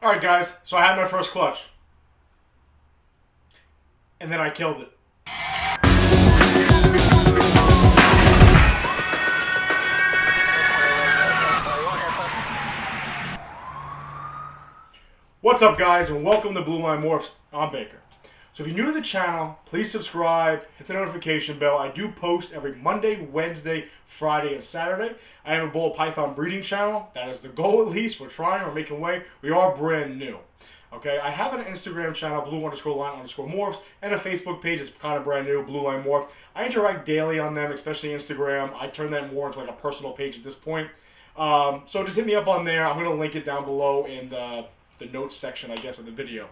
Alright guys, so I had my first clutch. And then I killed it. What's up guys, and welcome to Blue Line Morphs. I'm Baker. So if you're new to the channel, please subscribe, hit the notification bell. I do post every Monday, Wednesday, Friday, and Saturday. I am a bull python breeding channel. That is the goal at least. We're trying, we're making way. We are brand new. Okay, I have an Instagram channel, blue_line_morphs, and a Facebook page that's kind of brand new, Blue Line Morphs. I interact daily on them, especially Instagram. I turn that more into like a personal page at this point. So just hit me up on there. I'm going to link it down below in the notes section, I guess, of the video.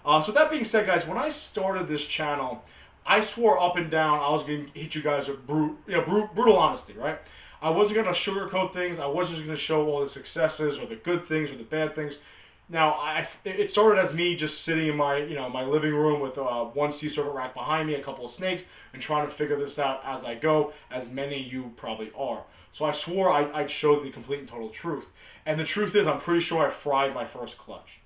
So with that being said, guys, when I started this channel, I swore up and down I was going to hit you guys with brutal honesty, right? I wasn't going to sugarcoat things. I wasn't going to show all the successes or the good things or the bad things. Now, it started as me just sitting in my my living room with one sea serpent rack behind me, a couple of snakes, and trying to figure this out as I go, as many of you probably are. So I swore I'd show the complete and total truth. And the truth is, I'm pretty sure I fried my first clutch.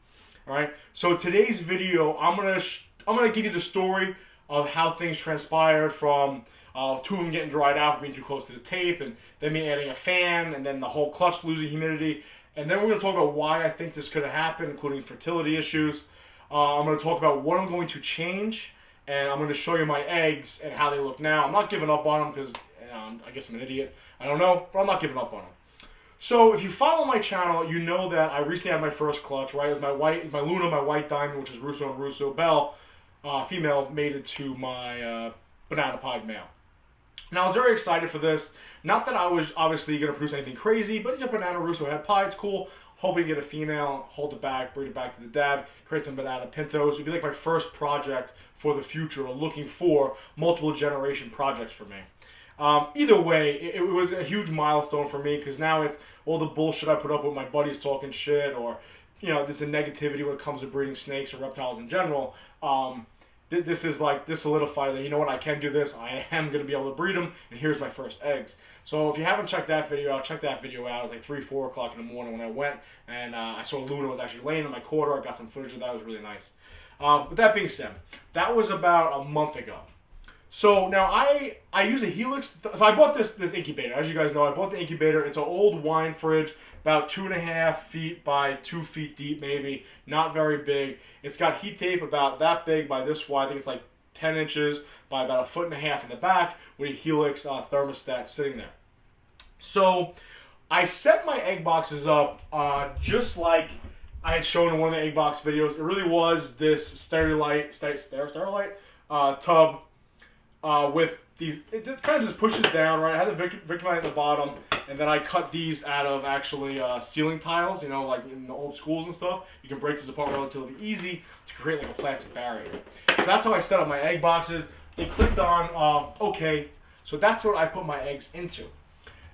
All right. So today's video, I'm gonna give you the story of how things transpired from two of them getting dried out for being too close to the tape, and then me adding a fan, and then the whole clutch losing humidity. And then we're going to talk about why I think this could have happened, including fertility issues. I'm going to talk about what I'm going to change, and I'm going to show you my eggs and how they look now. I'm not giving up on them because I guess I'm an idiot. I don't know, but I'm not giving up on them. So if you follow my channel, you know that I recently had my first clutch, right? It was my Luna, my white diamond, which is Russo and Russo Bell, female, mated to my banana pied male. Now, I was very excited for this. Not that I was obviously going to produce anything crazy, but banana Russo had pie. It's cool. Hoping to get a female, hold it back, breed it back to the dad, create some banana pintos. It would be like my first project for the future, or looking for multiple generation projects for me. Either way, it was a huge milestone for me, because now it's all the bullshit I put up with my buddies talking shit, or this is negativity when it comes to breeding snakes or reptiles in general. This solidified that, you know what, I can do this, I am going to be able to breed them, and here's my first eggs. So if you haven't checked that video out, check that video out. It was like 3, 4 o'clock in the morning when I went, and I saw Luna was actually laying in my quarter. I got some footage of that. It was really nice. But that being said, that was about a month ago. So now I use a Helix. So I bought this incubator. As you guys know, I bought the incubator. It's an old wine fridge, about 2.5 feet by 2 feet deep, maybe. Not very big. It's got heat tape about that big by this wide. I think it's like 10 inches by about 1.5 feet in the back, with a Helix thermostat sitting there. So I set my egg boxes up just like I had shown in one of the egg box videos. It really was this Sterilite tub with these. It kind of just pushes down, right? I had the Victorite at the bottom, and then I cut these out of actually ceiling tiles, like in the old schools and stuff. You can break this apart relatively easy to create like a plastic barrier. So that's how I set up my egg boxes. They clicked on okay, so that's what I put my eggs into.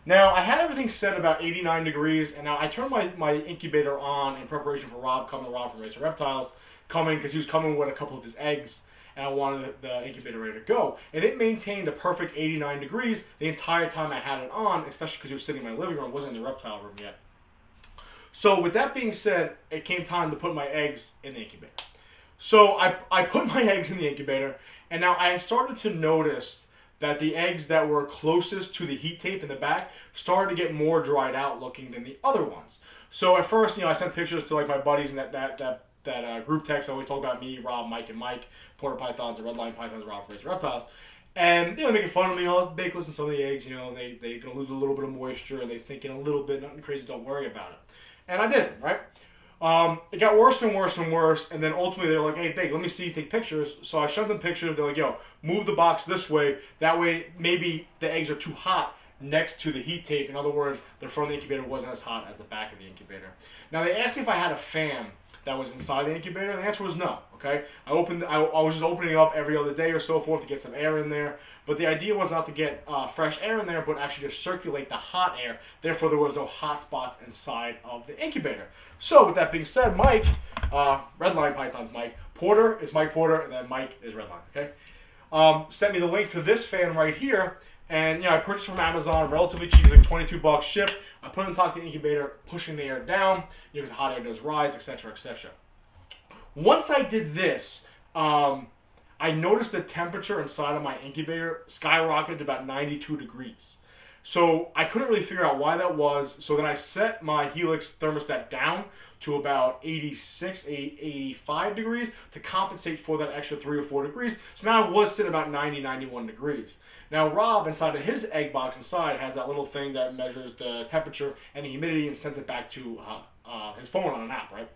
Now, I had everything set about 89 degrees, and now I turned my incubator on in preparation for Rob from Racer Reptiles coming, because he was coming with a couple of his eggs, and I wanted the incubator ready to go. And it maintained a perfect 89 degrees the entire time I had it on, especially because it was sitting in my living room. It wasn't in the reptile room yet. So with that being said, it came time to put my eggs in the incubator. So I put my eggs in the incubator, and now I started to notice that the eggs that were closest to the heat tape in the back started to get more dried out looking than the other ones. So at first, I sent pictures to like my buddies in that group text that always talk about me, Rob, Mike, and Mike, Porter Pythons, and Red Line Pythons, Rob for Racer Reptiles. And making fun of me, bakeless and some of the eggs, they're gonna lose a little bit of moisture, they sink in a little bit, nothing crazy, don't worry about it. And I didn't, right? It got worse and worse and worse, and then ultimately they're like, hey, Big, let me see you take pictures. So I showed them pictures. They're like, yo, move the box this way. That way, maybe the eggs are too hot next to the heat tape. In other words, the front of the incubator wasn't as hot as the back of the incubator. Now, they asked me if I had a fan that was inside the incubator, and the answer was no, okay? I was just opening it up every other day or so forth to get some air in there, but the idea was not to get fresh air in there, but actually just circulate the hot air. Therefore, there was no hot spots inside of the incubator. So, with that being said, Mike, Red Line Python's Mike, Porter is Mike Porter, and then Mike is Red Line, okay? Sent me the link for this fan right here, And I purchased from Amazon, relatively cheap, like $22 shipped. I put it in the top of the incubator, pushing the air down, because the hot air does rise, etc., etc. Once I did this, I noticed the temperature inside of my incubator skyrocketed to about 92 degrees. So I couldn't really figure out why that was. So then I set my Helix thermostat down to about 86, 85 degrees to compensate for that extra 3 or 4 degrees. So now I was sitting about 90, 91 degrees. Now Rob, inside of his egg box inside, has that little thing that measures the temperature and the humidity and sends it back to his phone on an app, right?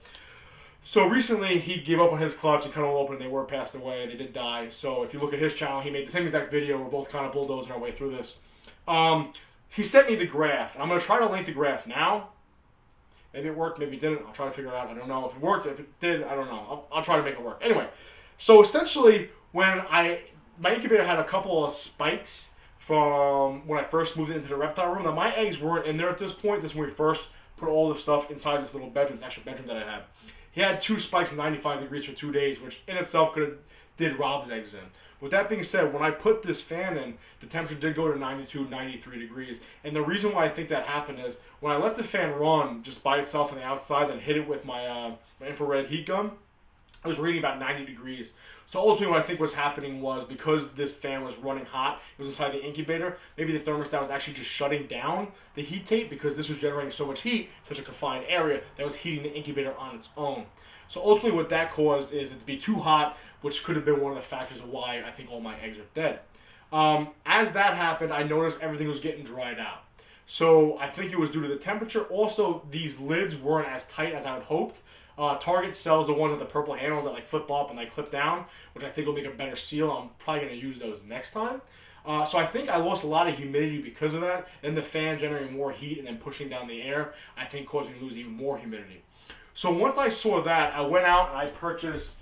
So recently he gave up on his clutch and cut all open, and they were passed away. They did die. So if you look at his channel, he made the same exact video. We're both kind of bulldozing our way through this. He sent me the graph. I'm going to try to link the graph now. Maybe it worked, maybe it didn't. I'll try to figure it out. I don't know if it worked. If it did, I don't know. I'll try to make it work. Anyway, so essentially when my incubator had a couple of spikes from when I first moved into the reptile room. Now my eggs weren't in there at this point. This is when we first put all the stuff inside this little bedroom, this actual bedroom that I had. He had 2 spikes of 95 degrees for 2 days, which in itself did Rob's eggs in. With that being said, when I put this fan in, the temperature did go to 92, 93 degrees. And the reason why I think that happened is when I let the fan run just by itself on the outside, then hit it with my infrared heat gun, I was reading about 90 degrees. So ultimately what I think was happening was because this fan was running hot, it was inside the incubator, maybe the thermostat was actually just shutting down the heat tape because this was generating so much heat, such a confined area, that was heating the incubator on its own. So ultimately what that caused is it to be too hot, which could have been one of the factors of why I think all my eggs are dead. As that happened, I noticed everything was getting dried out. So I think it was due to the temperature. Also, these lids weren't as tight as I had hoped. Target sells the ones with the purple handles that flip up and clip down, which I think will make a better seal. I'm probably going to use those next time. So I think I lost a lot of humidity because of that. And the fan generating more heat and then pushing down the air, I think caused me to lose even more humidity. So once I saw that, I went out and I purchased,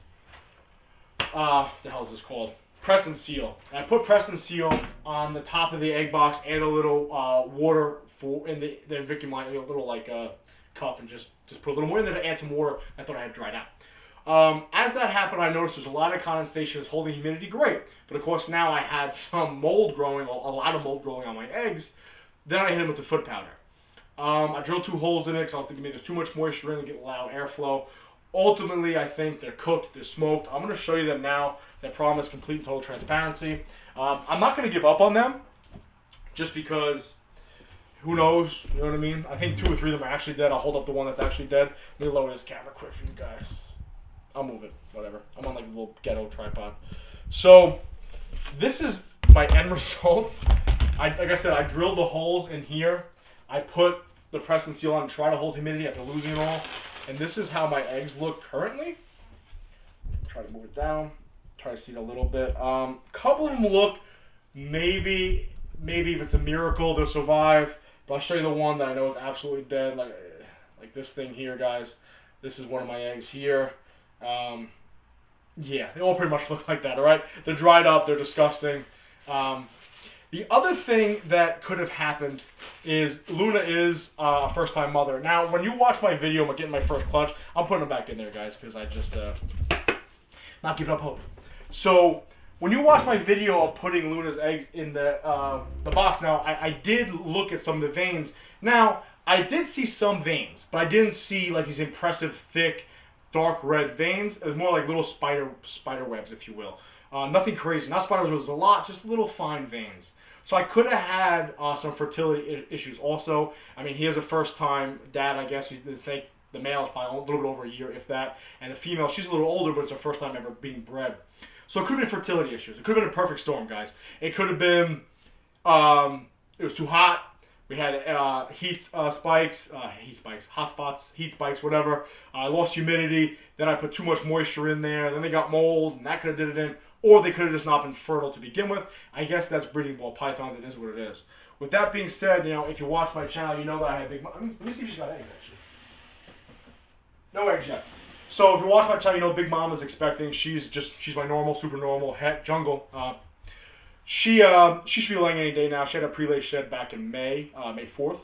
what the hell is this called? Press and Seal. And I put Press and Seal on the top of the egg box, add a little water in the vacuum line, a little cup, and just put a little more in there to add some water. I thought I had dried out. As that happened, I noticed there's a lot of condensation. It's holding humidity great. But of course now I had some mold growing, a lot of mold growing on my eggs. Then I hit them with the foot powder. I drilled 2 holes in it because I was thinking maybe there's too much moisture in to get loud airflow. Ultimately, I think they're cooked, they're smoked. I'm going to show you them now. As I promise, complete and total transparency. I'm not going to give up on them just because, who knows, you know what I mean? I think 2 or 3 of them are actually dead. I'll hold up the one that's actually dead. Let me lower this camera quick for you guys. I'll move it, whatever. I'm on a little ghetto tripod. So, this is my end result. Like I said, I drilled the holes in here. I put the Press and Seal on and try to hold humidity after losing it all. And this is how my eggs look currently. Try to move it down. Try to see it a little bit. Couple of them look, maybe if it's a miracle, they'll survive. But I'll show you the one that I know is absolutely dead. Like this thing here, guys. This is one of my eggs here. Yeah, they all pretty much look like that, all right? They're dried up. They're disgusting. The other thing that could have happened is Luna is a first-time mother. Now, when you watch my video of getting my first clutch, I'm putting them back in there, guys, because I just not giving up hope. So, when you watch my video of putting Luna's eggs in the box, now, I did look at some of the veins. Now, I did see some veins, but I didn't see these impressive, thick, dark red veins. It was more like little spider webs, if you will. Nothing crazy. Not spider webs, a lot, just little fine veins. So I could have had some fertility issues also. I mean, he is a first-time dad, I guess. The male is probably a little bit over a year, if that. And the female, she's a little older, but it's her first time ever being bred. So it could have been fertility issues. It could have been a perfect storm, guys. It could have been, it was too hot. We had hot spots, heat spikes, whatever. I lost humidity. Then I put too much moisture in there. Then they got mold, and that could have did it in. Or they could have just not been fertile to begin with. I guess that's breeding ball pythons. It is what it is. With that being said, if you watch my channel, you know that I have big... Let me see if she's got eggs, actually. No eggs yet. So if you watch my channel, you know Big Mom is expecting. She's my normal, super normal het jungle. She should be laying any day now. She had a pre-lay shed back in May 4th.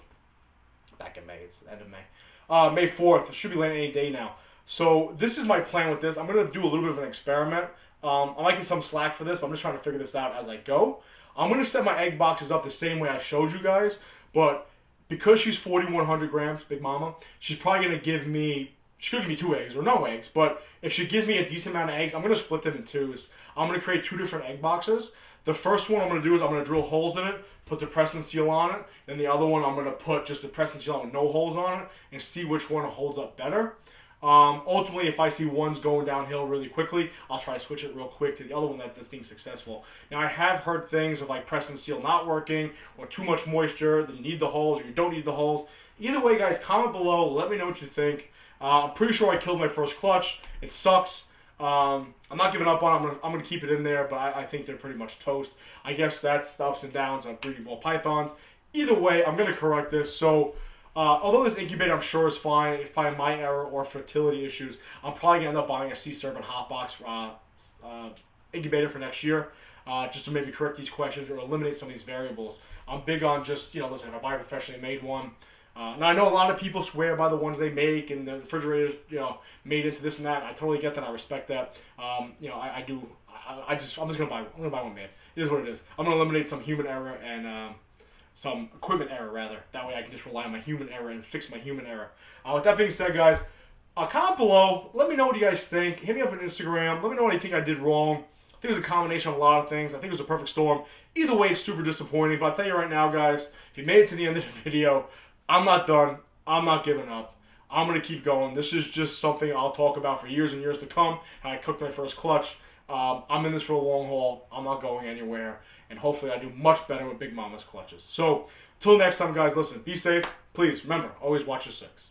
Back in May, it's the end of May. May 4th, should be laying any day now. So this is my plan with this. I'm going to do a little bit of an experiment. I might get some slack for this, but I'm just trying to figure this out as I go. I'm going to set my egg boxes up the same way I showed you guys, but because she's 4,100 grams, Big Mama, she's probably going to give me, she could give me 2 eggs or no eggs, but if she gives me a decent amount of eggs, I'm going to split them in twos. I'm going to create 2 different egg boxes. The first one I'm going to do is I'm going to drill holes in it, put the press and seal on it, and the other one I'm going to put just the press and seal on with no holes on it and see which one holds up better. Ultimately, if I see one's going downhill really quickly, I'll try to switch it real quick to the other one that's being successful. Now, I have heard things of like press and seal not working, or too much moisture, that you need the holes, or you don't need the holes. Either way, guys, comment below. Let me know what you think. I'm pretty sure I killed my first clutch. It sucks. I'm not giving up on it. I'm gonna keep it in there, but I think they're pretty much toast. I guess that's the ups and downs of breeding ball pythons. Either way, I'm gonna correct this. So, although this incubator I'm sure is fine, it's probably my error or fertility issues, I'm probably gonna end up buying a sea serpent hotbox incubator for next year, just to maybe correct these questions or eliminate some of these variables. I'm big on just, listen, if I buy a professionally made one. Now, I know a lot of people swear by the ones they make and the refrigerators, made into this and that. I totally get that. I respect that. I do. I'm just going to buy one. I'm going to buy one made. It is what it is. I'm going to eliminate some human error and some equipment error, rather. That way I can just rely on my human error and fix my human error. With that being said, guys, comment below. Let me know what you guys think. Hit me up on Instagram. Let me know what you think I did wrong. I think it was a combination of a lot of things. I think it was a perfect storm. Either way, it's super disappointing. But I'll tell you right now, guys, if you made it to the end of the video, I'm not done. I'm not giving up. I'm going to keep going. This is just something I'll talk about for years and years to come. How I cooked my first clutch. I'm in this for a long haul. I'm not going anywhere. And hopefully I do much better with Big Mama's clutches. So, till next time, guys, listen, be safe. Please, remember, always watch your 6.